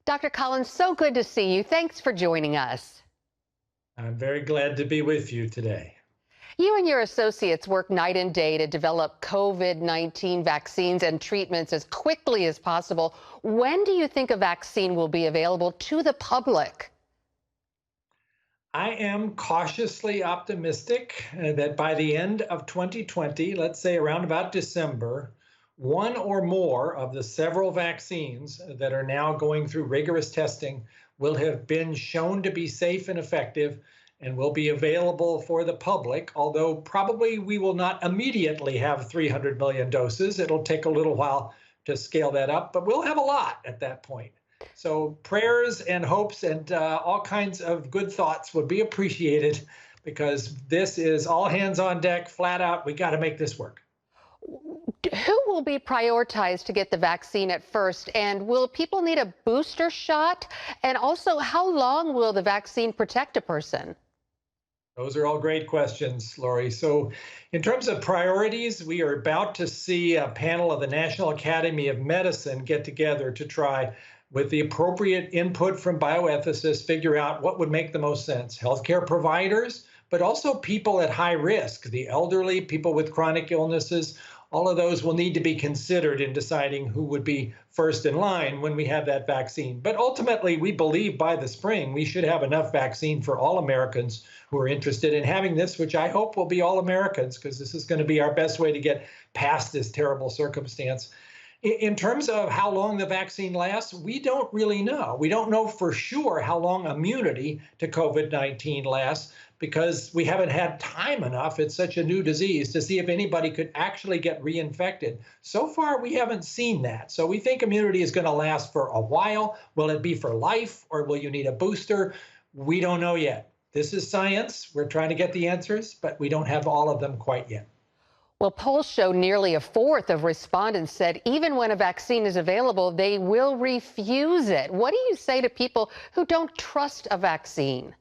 Dr. Collins, so good to see you. Thanks for joining us. I'm very glad to be with you today. You and your associates work night and day to develop COVID-19 vaccines and treatments as quickly as possible. When do you think a vaccine will be available to the public? I am cautiously optimistic that by the end of 2020, let's say around about December, one or more of the several vaccines that are now going through rigorous testing will have been shown to be safe and effective and will be available for the public, although probably we will not immediately have 300 million doses. It'll take a little while to scale that up, but we'll have a lot at that point. So prayers and hopes and all kinds of good thoughts would be appreciated because this is all hands on deck, flat out. We got to make this work. Who will be prioritized to get the vaccine at first? And will people need a booster shot? And also, how long will the vaccine protect a person? Those are all great questions, Lori. So in terms of priorities, we are about to see a panel of the National Academy of Medicine get together to try, with the appropriate input from bioethicists, figure out what would make the most sense. Healthcare providers, but also people at high risk, the elderly, people with chronic illnesses. All of those will need to be considered in deciding who would be first in line when we have that vaccine. But ultimately, we believe by the spring, we should have enough vaccine for all Americans who are interested in having this, which I hope will be all Americans, because this is going to be our best way to get past this terrible circumstance. In terms of how long the vaccine lasts, we don't really know. We don't know for sure how long immunity to COVID-19 lasts because we haven't had time enough. It's such a new disease to see if anybody could actually get reinfected. So far, we haven't seen that. So we think immunity is going to last for a while. Will it be for life or will you need a booster? We don't know yet. This is science. We're trying to get the answers, but we don't have all of them quite yet. Well, polls show nearly a fourth of respondents said even when a vaccine is available, they will refuse it. What do you say to people who don't trust a vaccine?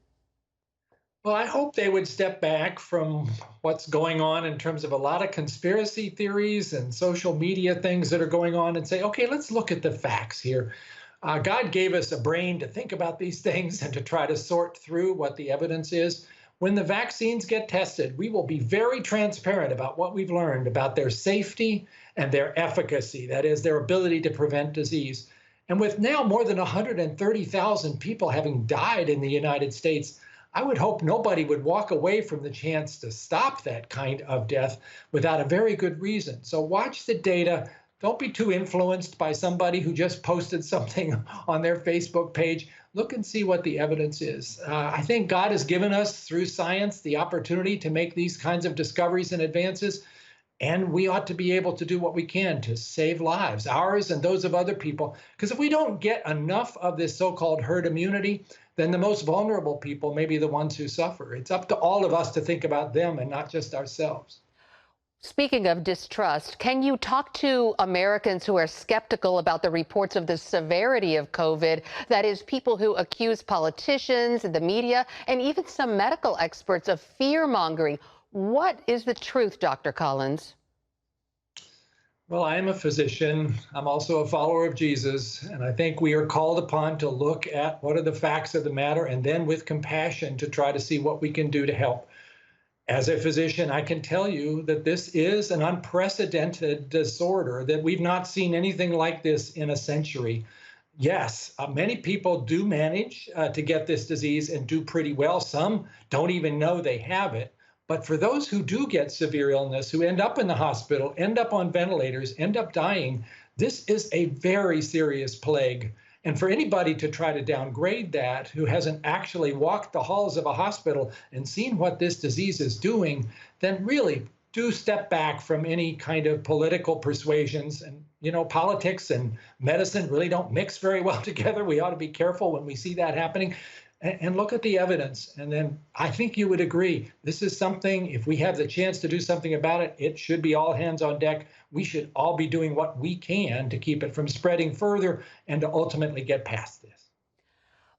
Well, I hope they would step back from what's going on in terms of a lot of conspiracy theories and social media things that are going on and say, okay, let's look at the facts here. God gave us a brain to think about these things and to try to sort through what the evidence is. When the vaccines get tested, we will be very transparent about what we've learned about their safety and their efficacy, that is, their ability to prevent disease. And with now more than 130,000 people having died in the United States, I would hope nobody would walk away from the chance to stop that kind of death without a very good reason. So watch the data. Don't be too influenced by somebody who just posted something on their Facebook page. Look and see what the evidence is. I think God has given us, through science, the opportunity to make these kinds of discoveries and advances, and we ought to be able to do what we can to save lives, ours and those of other people. Because if we don't get enough of this so-called herd immunity, then the most vulnerable people may be the ones who suffer. It's up to all of us to think about them and not just ourselves. Speaking of distrust, can you talk to Americans who are skeptical about the reports of the severity of COVID? That is, people who accuse politicians, the media, and even some medical experts of fear-mongering. What is the truth, Dr. Collins? Well, I am a physician. I'm also a follower of Jesus. And I think we are called upon to look at what are the facts of the matter and then with compassion to try to see what we can do to help. As a physician, I can tell you that this is an unprecedented disorder, that we've not seen anything like this in a century. Yes, many people do manage to get this disease and do pretty well. Some don't even know they have it. But for those who do get severe illness, who end up in the hospital, end up on ventilators, end up dying, this is a very serious plague. And for anybody to try to downgrade that, who hasn't actually walked the halls of a hospital and seen what this disease is doing, then really do step back from any kind of political persuasions. And, you know, politics and medicine really don't mix very well together. We ought to be careful when we see that happening. And look at the evidence. And then I think you would agree, this is something, if we have the chance to do something about it, it should be all hands on deck. We should all be doing what we can to keep it from spreading further and to ultimately get past this.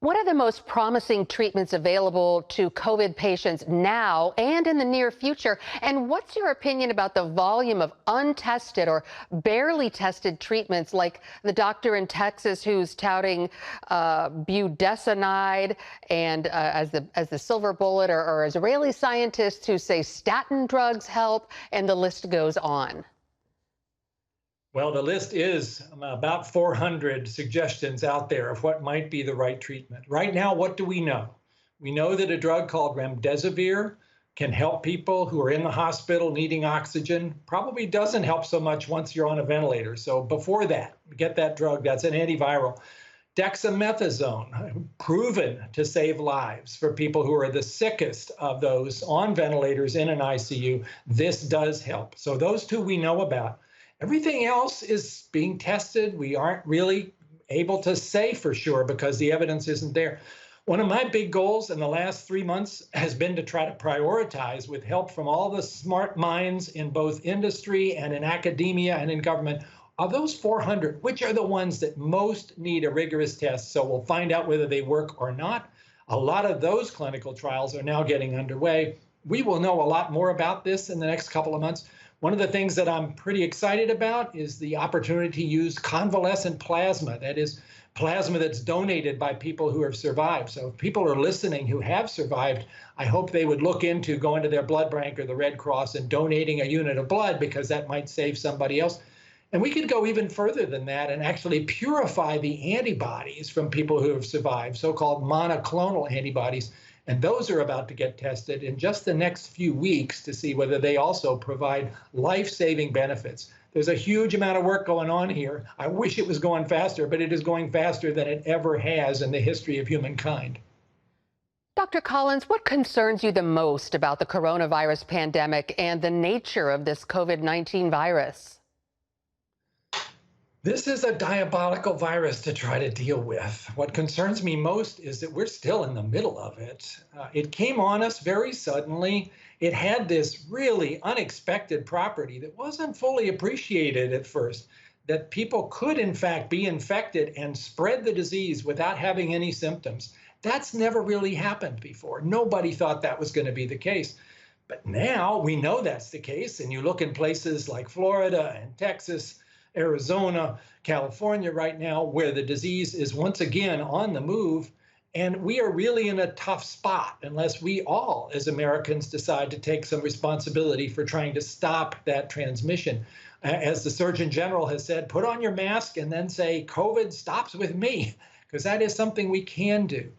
What are the most promising treatments available to COVID patients now and in the near future? And what's your opinion about the volume of untested or barely tested treatments, like the doctor in Texas who's touting budesonide and as the silver bullet, or Israeli scientists who say statin drugs help, and the list goes on? Well, the list is about 400 suggestions out there of what might be the right treatment. Right now, what do we know? We know that a drug called remdesivir can help people who are in the hospital needing oxygen. Probably doesn't help so much once you're on a ventilator. So before that, get that drug. That's an antiviral. Dexamethasone, proven to save lives for people who are the sickest of those on ventilators in an ICU. This does help. So those two we know about. Everything else is being tested. We aren't really able to say for sure because the evidence isn't there. One of my big goals in the last 3 months has been to try to prioritize, with help from all the smart minds in both industry and in academia and in government, of those 400, which are the ones that most need a rigorous test. So we'll find out whether they work or not. A lot of those clinical trials are now getting underway. We will know a lot more about this in the next couple of months. One of the things that I'm pretty excited about is the opportunity to use convalescent plasma. That is plasma that's donated by people who have survived. So if people are listening who have survived, I hope they would look into going to their blood bank or the Red Cross and donating a unit of blood, because that might save somebody else. And we could go even further than that and actually purify the antibodies from people who have survived, so-called monoclonal antibodies. And those are about to get tested in just the next few weeks to see whether they also provide life-saving benefits. There's a huge amount of work going on here. I wish it was going faster, but it is going faster than it ever has in the history of humankind. Dr. Collins, what concerns you the most about the coronavirus pandemic and the nature of this COVID-19 virus? This is a diabolical virus to try to deal with. What concerns me most is that we're still in the middle of it. It came on us very suddenly. It had this really unexpected property that wasn't fully appreciated at first, that people could, in fact, be infected and spread the disease without having any symptoms. That's never really happened before. Nobody thought that was going to be the case. But now we know that's the case. And you look in places like Florida and Texas, Arizona, California right now, where the disease is once again on the move. And we are really in a tough spot unless we all, as Americans, decide to take some responsibility for trying to stop that transmission. As the Surgeon General has said, put on your mask and then say, COVID stops with me, because that is something we can do.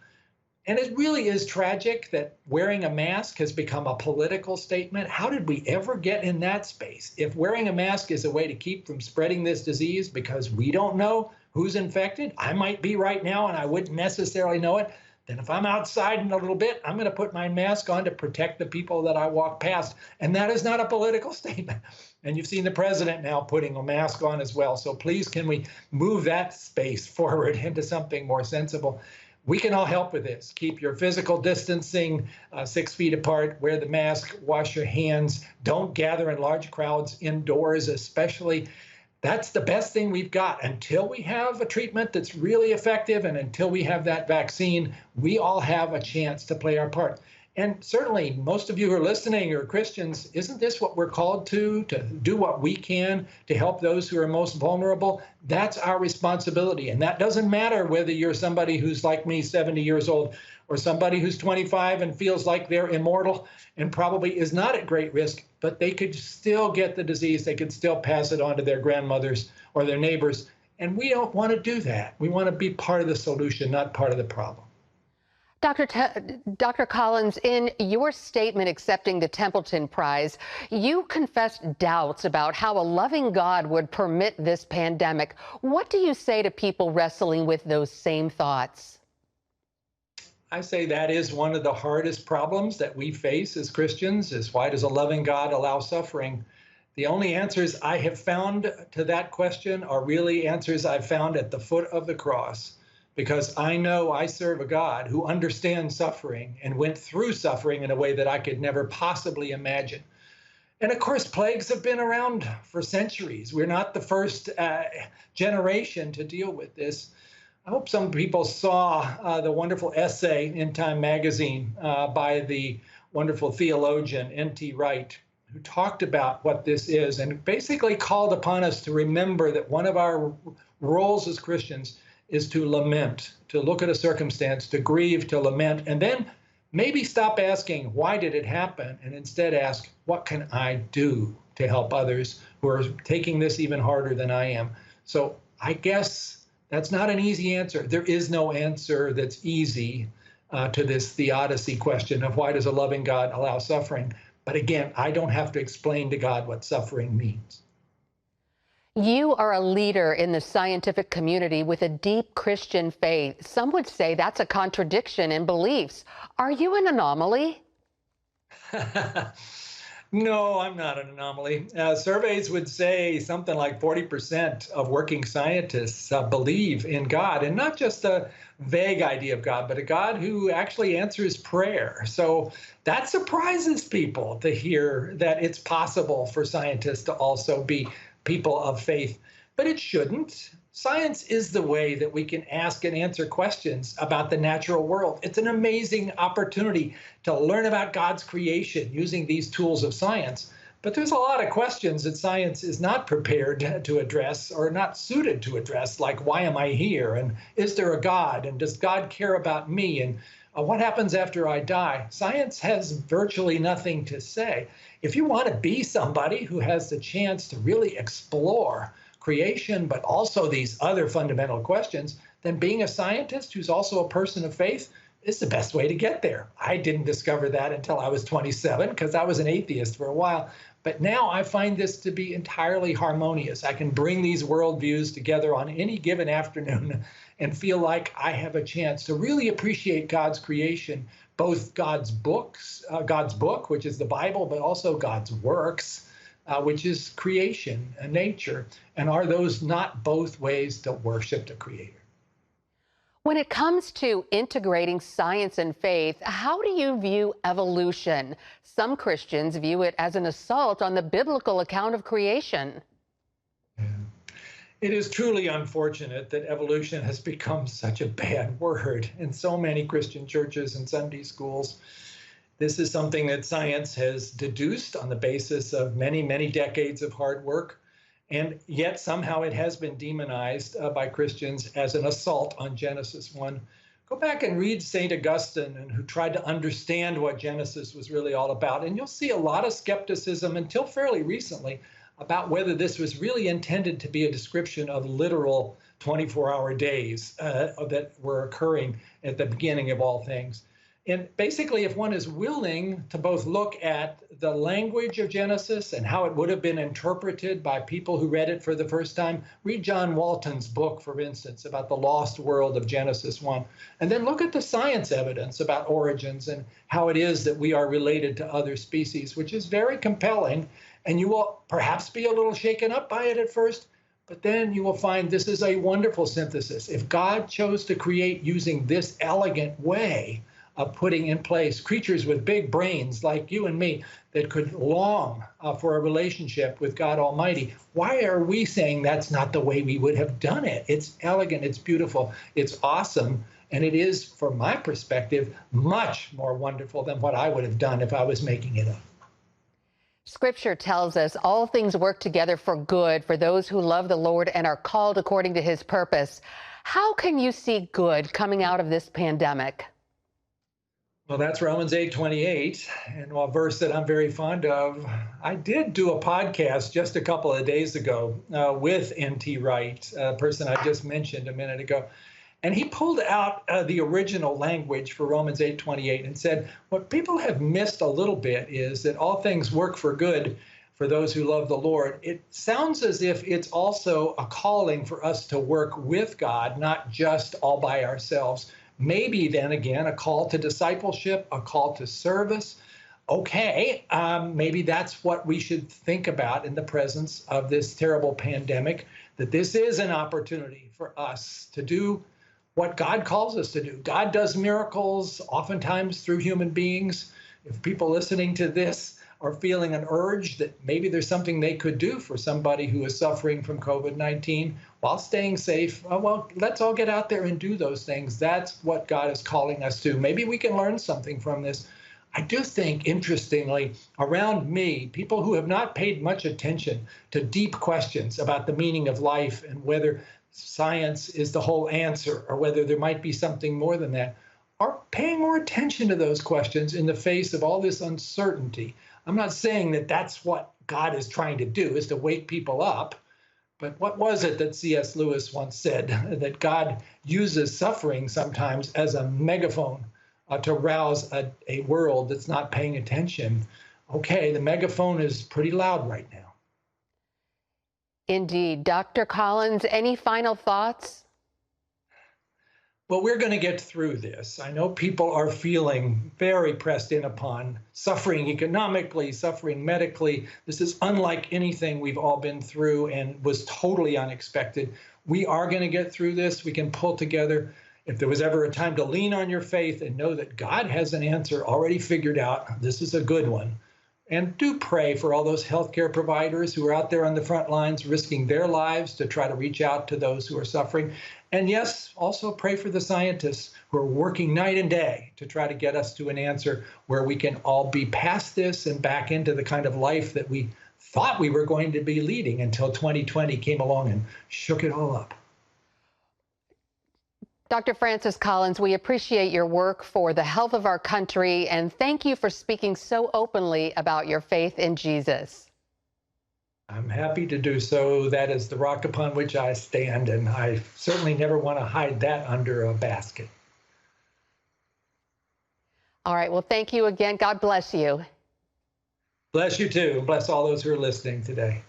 And it really is tragic that wearing a mask has become a political statement. How did we ever get in that space? If wearing a mask is a way to keep from spreading this disease because we don't know who's infected, I might be right now and I wouldn't necessarily know it, then if I'm outside in a little bit, I'm going to put my mask on to protect the people that I walk past. And that is not a political statement. And you've seen the president now putting a mask on as well. So please, can we move that space forward into something more sensible? We can all help with this. Keep your physical distancing 6 feet apart, wear the mask, wash your hands, don't gather in large crowds indoors especially. That's the best thing we've got. Until we have a treatment that's really effective and until we have that vaccine, we all have a chance to play our part. And certainly, most of you who are listening are Christians. Isn't this what we're called to do what we can to help those who are most vulnerable? That's our responsibility. And that doesn't matter whether you're somebody who's like me, 70 years old, or somebody who's 25 and feels like they're immortal and probably is not at great risk, but they could still get the disease. They could still pass it on to their grandmothers or their neighbors. And we don't want to do that. We want to be part of the solution, not part of the problem. Dr. Collins, in your statement accepting the Templeton Prize, you confessed doubts about how a loving God would permit this pandemic. What do you say to people wrestling with those same thoughts? I say that is one of the hardest problems that we face as Christians, is why does a loving God allow suffering? The only answers I have found to that question are really answers I've found at the foot of the cross. Because I know I serve a God who understands suffering and went through suffering in a way that I could never possibly imagine. And of course, plagues have been around for centuries. We're not the first generation to deal with this. I hope some people saw the wonderful essay in Time magazine by the wonderful theologian N.T. Wright, who talked about what this is and basically called upon us to remember that one of our roles as Christians is to lament, to look at a circumstance, to grieve, to lament, and then maybe stop asking, why did it happen? And instead ask, what can I do to help others who are taking this even harder than I am? So I guess that's not an easy answer. There is no answer that's easy to this theodicy question of why does a loving God allow suffering? But again, I don't have to explain to God what suffering means. You are a leader in the scientific community with a deep Christian faith. Some would say that's a contradiction in beliefs. Are you an anomaly? No, I'm not an anomaly. Surveys would say something like 40% of working scientists believe in God, and not just a vague idea of God, but a God who actually answers prayer. So that surprises people to hear that it's possible for scientists to also be people of faith, but it shouldn't. Science is the way that we can ask and answer questions about the natural world. It's an amazing opportunity to learn about God's creation using these tools of science. But there's a lot of questions that science is not prepared to address or not suited to address, like why am I here? And is there a God? And does God care about me? And what happens after I die? Science has virtually nothing to say. If you want to be somebody who has the chance to really explore creation, but also these other fundamental questions, then being a scientist who's also a person of faith is the best way to get there. I didn't discover that until I was 27 because I was an atheist for a while. But now I find this to be entirely harmonious. I can bring these worldviews together on any given afternoon and feel like I have a chance to really appreciate God's creation, both God's books, God's book, which is the Bible, but also God's works, which is creation and nature. And are those not both ways to worship the Creator? When it comes to integrating science and faith, how do you view evolution? Some Christians view it as an assault on the biblical account of creation. Yeah. It is truly unfortunate that evolution has become such a bad word in so many Christian churches and Sunday schools. This is something that science has deduced on the basis of many, many decades of hard work. And yet somehow it has been demonized by Christians as an assault on Genesis 1. Go back and read St. Augustine, and who tried to understand what Genesis was really all about. And you'll see a lot of skepticism until fairly recently about whether this was really intended to be a description of literal 24-hour days that were occurring at the beginning of all things. And basically, if one is willing to both look at the language of Genesis and how it would have been interpreted by people who read it for the first time, read John Walton's book, for instance, about the lost world of Genesis 1, and then look at the science evidence about origins and how it is that we are related to other species, which is very compelling. And you will perhaps be a little shaken up by it at first, but then you will find this is a wonderful synthesis. If God chose to create using this elegant way of putting in place creatures with big brains like you and me that could long for a relationship with God Almighty, why are we saying that's not the way we would have done it? It's elegant, it's beautiful, it's awesome, and it is, from my perspective, much more wonderful than what I would have done if I was making it up. Scripture tells us all things work together for good for those who love the Lord and are called according to his purpose. How can you see good coming out of this pandemic? Well, that's Romans 8:28, and a verse that I'm very fond of. I did do a podcast just a couple of days ago with N.T. Wright, a person I just mentioned a minute ago. And he pulled out the original language for Romans 8:28 and said, what people have missed a little bit is that all things work for good for those who love the Lord. It sounds as if it's also a calling for us to work with God, not just all by ourselves. Maybe then again, a call to discipleship, a call to service. Okay, maybe that's what we should think about in the presence of this terrible pandemic, that this is an opportunity for us to do what God calls us to do. God does miracles, oftentimes through human beings. If people listening to this are feeling an urge that maybe there's something they could do for somebody who is suffering from COVID-19 while staying safe, well, let's all get out there and do those things. That's what God is calling us to. Maybe we can learn something from this. I do think, interestingly, around me, people who have not paid much attention to deep questions about the meaning of life and whether science is the whole answer or whether there might be something more than that, are paying more attention to those questions in the face of all this uncertainty. I'm not saying that that's what God is trying to do, is to wake people up. But what was it that C.S. Lewis once said? That God uses suffering sometimes as a megaphone to rouse a world that's not paying attention. Okay, the megaphone is pretty loud right now. Indeed. Dr. Collins, any final thoughts? Well, we're going to get through this. I know people are feeling very pressed in upon, suffering economically, suffering medically. This is unlike anything we've all been through and was totally unexpected. We are going to get through this. We can pull together. If there was ever a time to lean on your faith and know that God has an answer already figured out, this is a good one. And do pray for all those healthcare providers who are out there on the front lines risking their lives to try to reach out to those who are suffering. And yes, also pray for the scientists who are working night and day to try to get us to an answer where we can all be past this and back into the kind of life that we thought we were going to be leading until 2020 came along and shook it all up. Dr. Francis Collins, we appreciate your work for the health of our country, and thank you for speaking so openly about your faith in Jesus. I'm happy to do so. That is the rock upon which I stand, and I certainly never want to hide that under a basket. All right. Well, thank you again. God bless you. Bless you too. Bless all those who are listening today.